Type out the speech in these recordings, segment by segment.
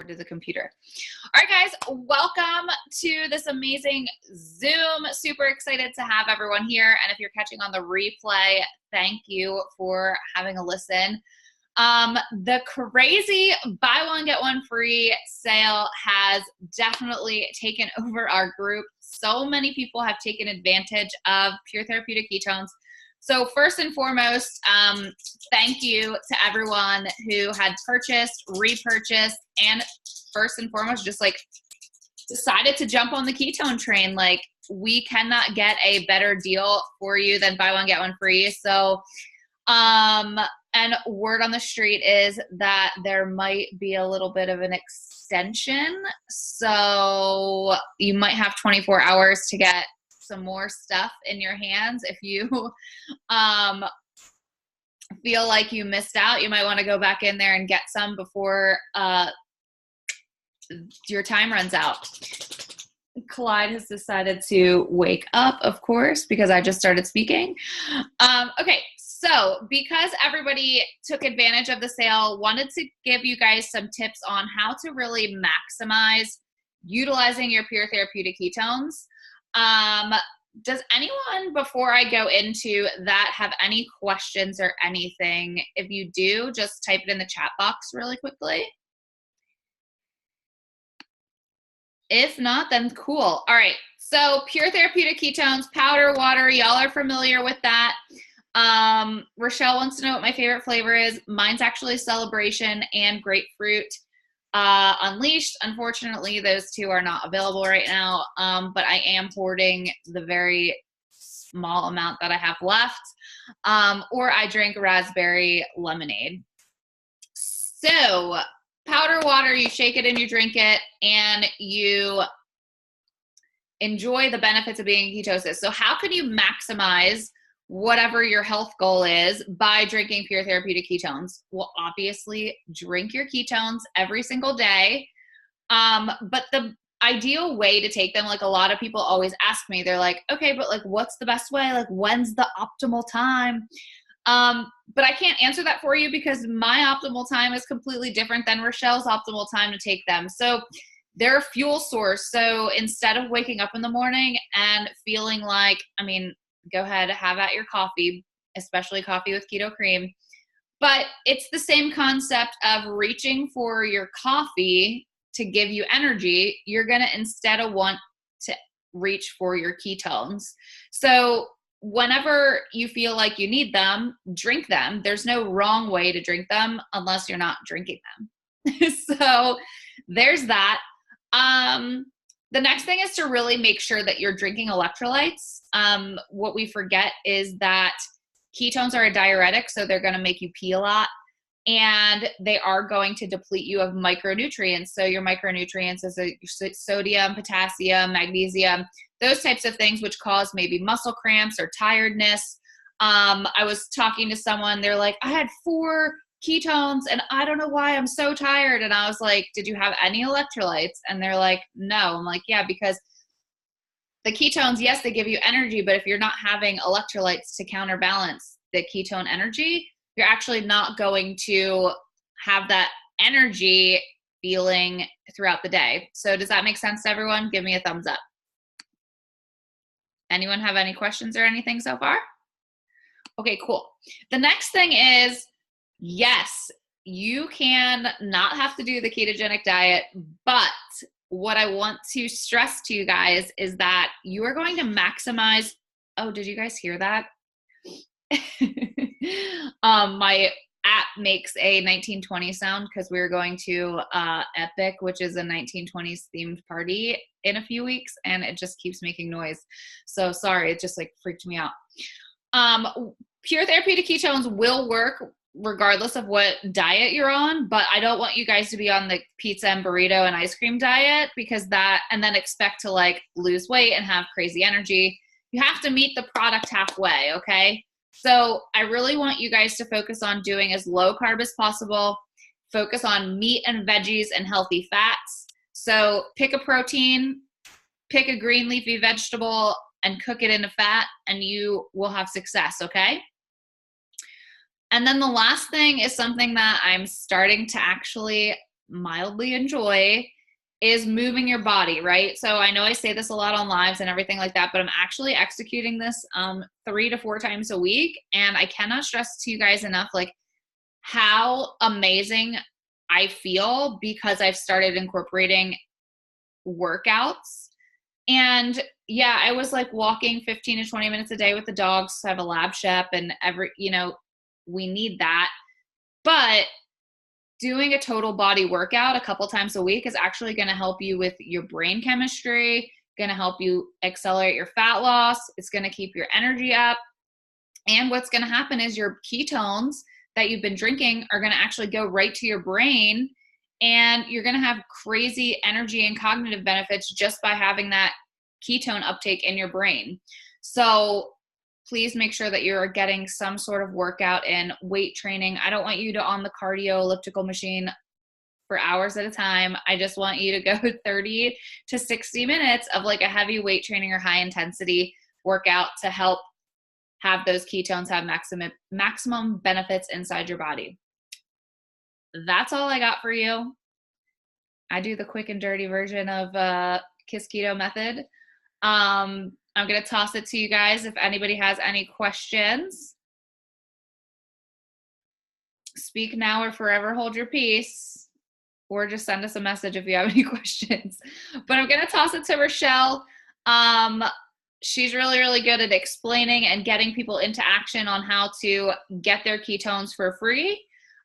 to the computer. All right, guys, welcome to this amazing Zoom. Super excited to have everyone here. And if you're catching on the replay, thank you for having a listen. The crazy buy one, get one free sale has definitely taken over our group. So many people have taken advantage of Pure Therapeutic Ketones. So first and foremost, thank you to everyone who had purchased, repurchased, and first and foremost, just like decided to jump on the ketone train. Like, we cannot get a better deal for you than buy one, get one free. So, and word on the street is that there might be a little bit of an extension. So you might have 24 hours to get some more stuff in your hands. If you feel like you missed out, you might want to go back in there and get some before your time runs out. Clyde has decided to wake up, of course, because I just started speaking. Okay, so because everybody took advantage of the sale, wanted to give you guys some tips on how to really maximize utilizing your Pure Therapeutic Ketones. Does anyone, before I go into that, have any questions or anything? If you do, just type it in the chat box really quickly. If not, then cool. All right, so Pure Therapeutic Ketones, powder, water, y'all are familiar with that. Rochelle wants to know what my favorite flavor is. Mine's actually Celebration and Grapefruit. Unleashed, unfortunately, those two are not available right now, but I am hoarding the very small amount that I have left, or I drink raspberry lemonade. So powder water, you shake it and you drink it, and you enjoy the benefits of being in ketosis. So how can you maximize whatever your health goal is by drinking Pure Therapeutic Ketones? Well, obviously, drink your ketones every single day. But the ideal way to take them, like a lot of people always ask me, they're like, okay, but like, what's the best way? Like, when's the optimal time? But I can't answer that for you because my optimal time is completely different than Rochelle's optimal time to take them. So they're a fuel source. So instead of waking up in the morning and feeling like, I mean, go ahead, have at your coffee, especially coffee with keto cream. But it's the same concept of reaching for your coffee to give you energy. You're going to instead of want to reach for your ketones. So whenever you feel like you need them, drink them. There's no wrong way to drink them unless you're not drinking them. So there's that. The next thing is to really make sure that you're drinking electrolytes. What we forget is that ketones are a diuretic, so they're going to make you pee a lot, and they are going to deplete you of micronutrients. So your micronutrients is sodium, potassium, magnesium, those types of things, which cause maybe muscle cramps or tiredness. I was talking to someone, they're like, I had 4 ketones and I don't know why I'm so tired. And I was like, did you have any electrolytes? And they're like, no. I'm like, yeah, because the ketones, yes, they give you energy, but if you're not having electrolytes to counterbalance the ketone energy, you're actually not going to have that energy feeling throughout the day. So does that make sense to everyone? Give me a thumbs up. Anyone have any questions or anything so far? Okay, cool. The next thing is, yes, you can not have to do the ketogenic diet, but what I want to stress to you guys is that you are going to maximize. Oh, did you guys hear that? My app makes a 1920 sound because we're going to Epic, which is a 1920s themed party in a few weeks, and it just keeps making noise. So sorry, it just like freaked me out. Pure Therapeutic Ketones will work regardless of what diet you're on, but I don't want you guys to be on the pizza and burrito and ice cream diet, because that, and then expect to like lose weight and have crazy energy. You have to meet the product halfway, okay? So I really want you guys to focus on doing as low carb as possible, focus on meat and veggies and healthy fats. So pick a protein, pick a green leafy vegetable, and cook it into fat, and you will have success, okay? And then the last thing is something that I'm starting to actually mildly enjoy is moving your body, right? So I know I say this a lot on lives and everything like that, but I'm actually executing this 3 to 4 times a week. And I cannot stress to you guys enough, like, how amazing I feel because I've started incorporating workouts. And yeah, I was like walking 15 to 20 minutes a day with the dogs. I have a lab chef and we need that. But doing a total body workout a couple times a week is actually going to help you with your brain chemistry, going to help you accelerate your fat loss. It's going to keep your energy up. And what's going to happen is your ketones that you've been drinking are going to actually go right to your brain, and you're going to have crazy energy and cognitive benefits just by having that ketone uptake in your brain. So please make sure that you're getting some sort of workout in, weight training. I don't want you to on the cardio elliptical machine for hours at a time. I just want you to go 30 to 60 minutes of like a heavy weight training or high intensity workout to help have those ketones have maximum benefits inside your body. That's all I got for you. I do the quick and dirty version of Kiss Keto method. I'm going to toss it to you guys if anybody has any questions. Speak now or forever hold your peace, or just send us a message if you have any questions. But I'm going to toss it to Rochelle. She's really, really good at explaining and getting people into action on how to get their ketones for free.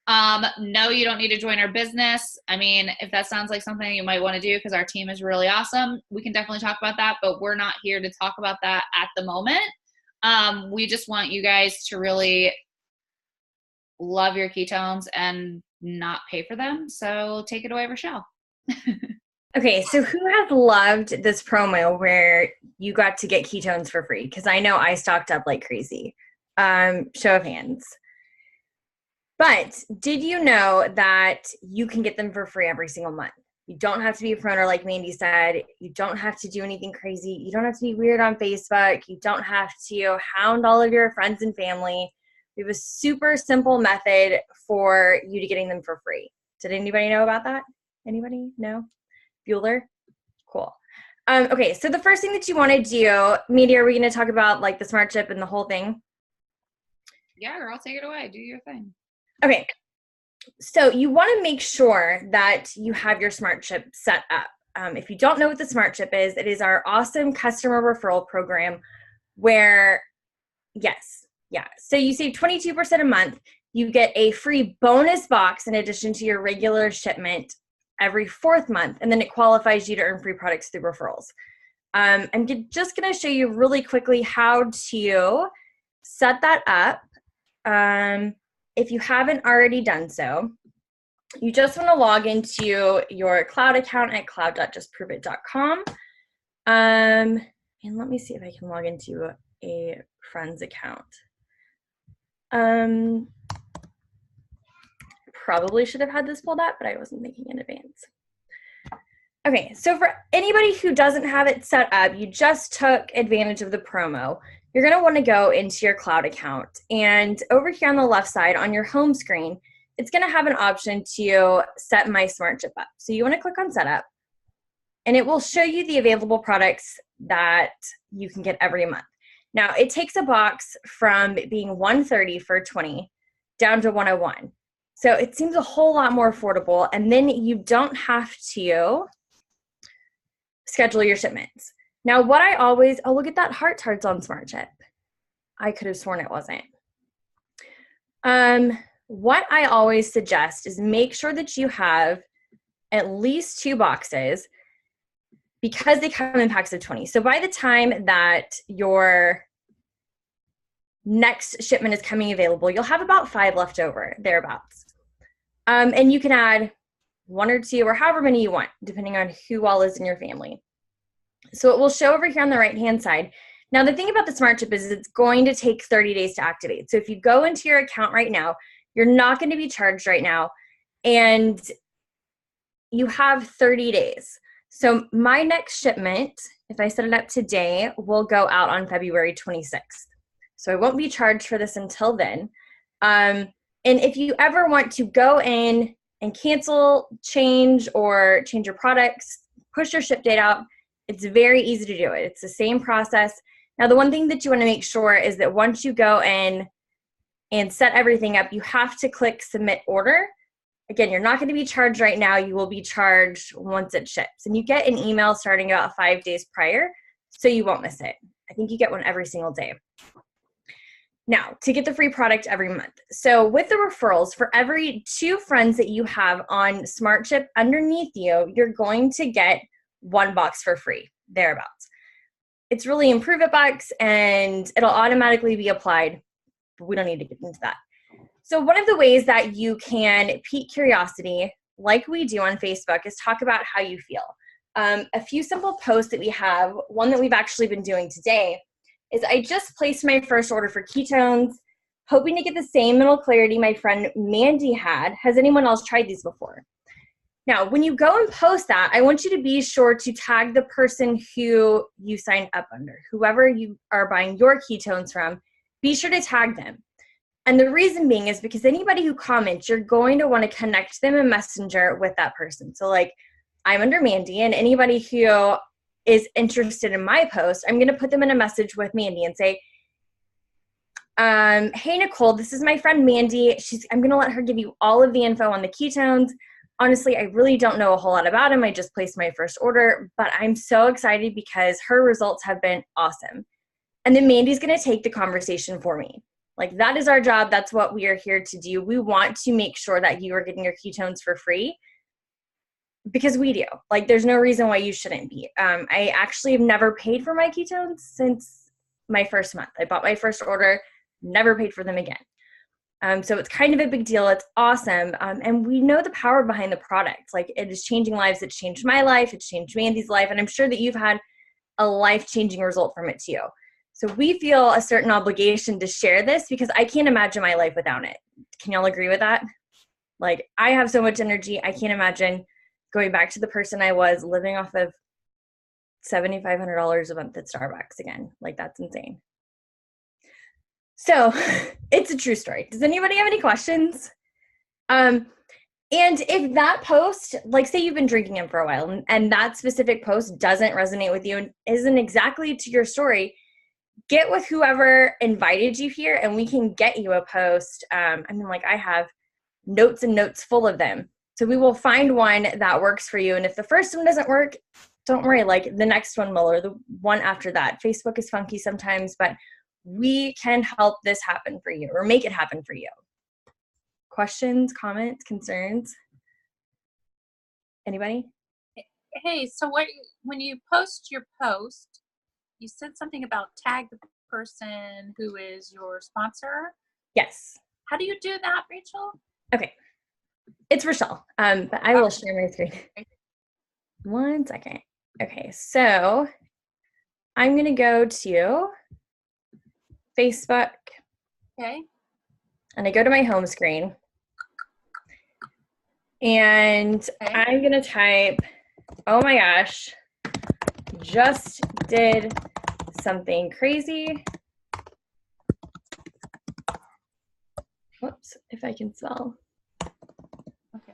No, you don't need to join our business. I mean, if that sounds like something you might want to do because our team is really awesome, we can definitely talk about that, but we're not here to talk about that at the moment. We just want you guys to really love your ketones and not pay for them. So take it away, Rochelle. Okay, so who has loved this promo where you got to get ketones for free? Because I know I stocked up like crazy. Show of hands. But did you know that you can get them for free every single month? You don't have to be a promoter like Mandy said. You don't have to do anything crazy. You don't have to be weird on Facebook. You don't have to hound all of your friends and family. We have a super simple method for you to getting them for free. Did anybody know about that? Anybody? No? Bueller? Cool. Okay, so the first thing that you want to do, Mandy, are we going to talk about like the smart chip and the whole thing? Yeah, girl, take it away. Do your thing. Okay, so you want to make sure that you have your smart chip set up. If you don't know what the smart chip is, it is our awesome customer referral program where, so you save 22% a month. You get a free bonus box in addition to your regular shipment every 4th month, and then it qualifies you to earn free products through referrals. I'm just going to show you really quickly how to set that up. If you haven't already done so, you just want to log into your cloud account at cloud.justproveit.com. And let me see if I can log into a friend's account. Probably should have had this pulled up, but I wasn't thinking in advance. Okay, so for anybody who doesn't have it set up, you just took advantage of the promo. You're going to want to go into your cloud account, and over here on the left side on your home screen, it's going to have an option to set my smart chip up. So you want to click on setup, and it will show you the available products that you can get every month. Now, it takes a box from being $130 for 20 down to $101. So it seems a whole lot more affordable, and then you don't have to schedule your shipments. Now, what I always, oh, look at that heart's on smart chip. I could have sworn it wasn't. What I always suggest is make sure that you have at least 2 boxes because they come in packs of 20. So by the time that your next shipment is coming available, you'll have about 5 left over, thereabouts. And you can add 1 or 2 or however many you want, depending on who all is in your family. So it will show over here on the right-hand side. Now, the thing about the smart chip is it's going to take 30 days to activate. So if you go into your account right now, you're not going to be charged right now, and you have 30 days. So my next shipment, if I set it up today, will go out on February 26th. So I won't be charged for this until then. And if you ever want to go in and cancel, change, or change your products, push your ship date out. It's very easy to do it. It's the same process. Now, the one thing that you want to make sure is that once you go in and set everything up, you have to click submit order. Again, you're not going to be charged right now. You will be charged once it ships. And you get an email starting about 5 days prior, so you won't miss it. I think you get one every single day. Now, to get the free product every month. So with the referrals, for every 2 friends that you have on SmartShip underneath you, you're going to get 1 box for free, thereabouts. It's really Improve It box, and it'll automatically be applied, but we don't need to get into that. So one of the ways that you can pique curiosity, like we do on Facebook, is talk about how you feel. A few simple posts that we have, one that we've actually been doing today, is I just placed my first order for ketones, hoping to get the same mental clarity my friend Mandy had. Has anyone else tried these before? Now, when you go and post that, I want you to be sure to tag the person who you signed up under. Whoever you are buying your ketones from, be sure to tag them. And the reason being is because anybody who comments, you're going to want to connect them in Messenger with that person. So like, I'm under Mandy, and anybody who is interested in my post, I'm going to put them in a message with Mandy and say, hey, Nicole, this is my friend Mandy. I'm going to let her give you all of the info on the ketones. Honestly, I really don't know a whole lot about them. I just placed my first order, but I'm so excited because her results have been awesome. And then Mandy's going to take the conversation for me. Like, that is our job. That's what we are here to do. We want to make sure that you are getting your ketones for free, because we do. Like, there's no reason why you shouldn't be. I actually have never paid for my ketones since my first month. I bought my first order, never paid for them again. So it's kind of a big deal. It's awesome. And we know the power behind the product. Like, it is changing lives. It's changed my life. It's changed Mandy's life. And I'm sure that you've had a life-changing result from it too. So we feel a certain obligation to share this because I can't imagine my life without it. Can y'all agree with that? Like, I have so much energy. I can't imagine going back to the person I was, living off of $7,500 a month at Starbucks again. Like, that's insane. So it's a true story. Does anybody have any questions? And if that post, like, say you've been drinking them for a while and that specific post doesn't resonate with you and isn't exactly to your story, get with whoever invited you here and we can get you a post. I mean, like, I have notes and notes full of them. So we will find one that works for you. And if the first one doesn't work, don't worry, like, the next one will, or the one after that. Facebook is funky sometimes, but we can help this happen for you or make it happen for you. Questions, comments, concerns? Anybody? Hey, so when you post your post, you said something about tag the person who is your sponsor. Yes. How do you do that, Rachel? Okay. It's Rochelle, but I will share my screen. 1 second. Okay, so I'm going to go to Facebook. Okay. And I go to my home screen. And Okay. I'm going to type, oh my gosh, just did something crazy. Whoops, if I can spell. Okay.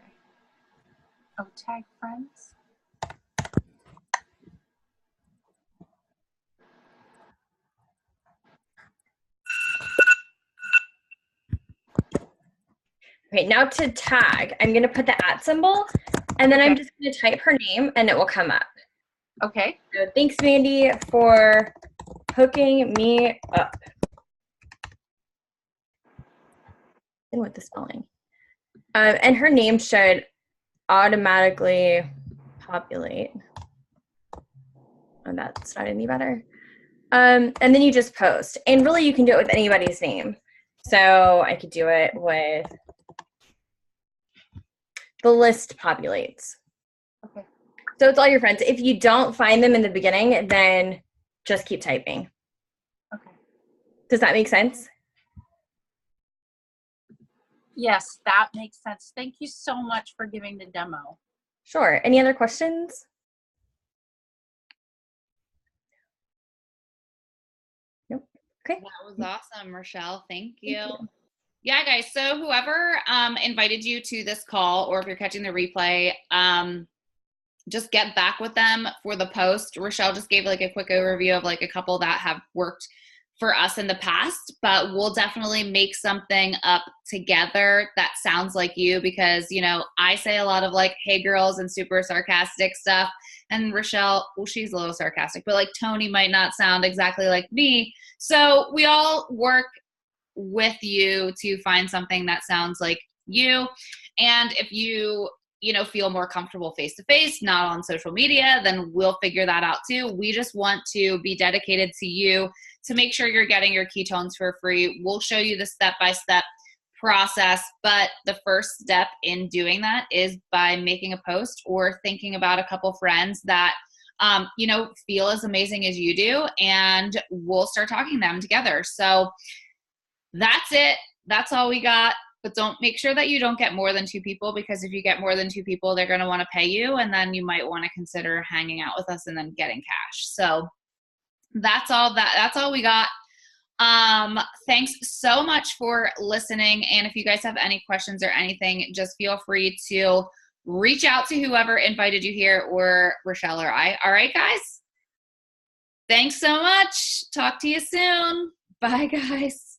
Oh, tag friends. Okay, now to tag, I'm going to put the @ symbol, and then I'm just going to type her name, and it will come up. Okay. So thanks, Mandy, for hooking me up. And with the spelling. And her name should automatically populate. Oh, that's not any better. And then you just post. And really, you can do it with anybody's name. So I could do it with the list populates. Okay. So it's all your friends. If you don't find them in the beginning, then just keep typing. Okay. Does that make sense? Yes, that makes sense. Thank you so much for giving the demo. Sure. Any other questions? Nope. Okay. That was awesome, Rochelle. Thank you. Yeah, guys. So whoever invited you to this call, or if you're catching the replay, just get back with them for the post. Rochelle just gave like a quick overview of like a couple that have worked for us in the past, but we'll definitely make something up together that sounds like you, because, you know, I say a lot of like, hey girls, and super sarcastic stuff. And Rochelle, well, she's a little sarcastic, but like Tony might not sound exactly like me. So we all work with you to find something that sounds like you. And if you know, feel more comfortable face to face, not on social media, then we'll figure that out too. We just want to be dedicated to you to make sure you're getting your ketones for free. We'll show you the step-by-step process, but the first step in doing that is by making a post or thinking about a couple friends that you know, feel as amazing as you do, and we'll start talking them together. So that's it. That's all we got. But make sure that you don't get more than 2 people, because if you get more than 2 people, they're going to want to pay you, and then you might want to consider hanging out with us and then getting cash. So that's all we got. Thanks so much for listening. And if you guys have any questions or anything, just feel free to reach out to whoever invited you here, or Rochelle or I. All right, guys. Thanks so much. Talk to you soon. Bye, guys.